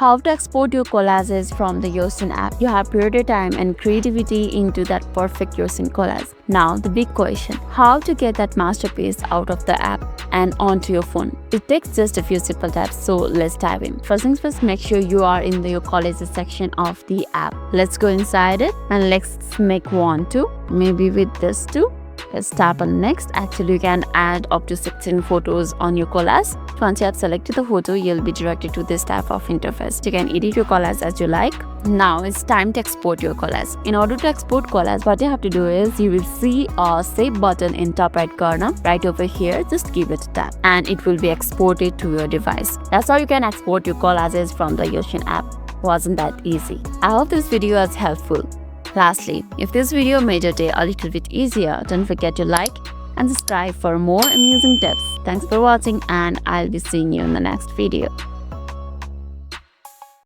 How to export your collages from the Yoshion app. You have put your time and creativity into that perfect Yoshion collage. Now the big question, how to get that masterpiece out of the app and onto your phone? It takes just a few simple steps, so let's dive in. First things first, make sure you are in your collages section of the app. Let's go inside it and let's make one too, maybe with this too. Let's tap on next. Actually, you can add up to 16 photos on your collage. Once you have selected the photo, you'll be directed to this type of interface. You can edit your collage as you like. Now it's time to export your collage. In order to export collage, what you have to do is you will see a save button in top right corner right over here. Just give it a tap and it will be exported to your device. That's how you can export your collages from the Yoshion app. Wasn't that easy? I hope this video was helpful. Lastly, if this video made your day a little bit easier, don't forget to like and subscribe for more amusing tips. Thanks for watching and I'll be seeing you in the next video.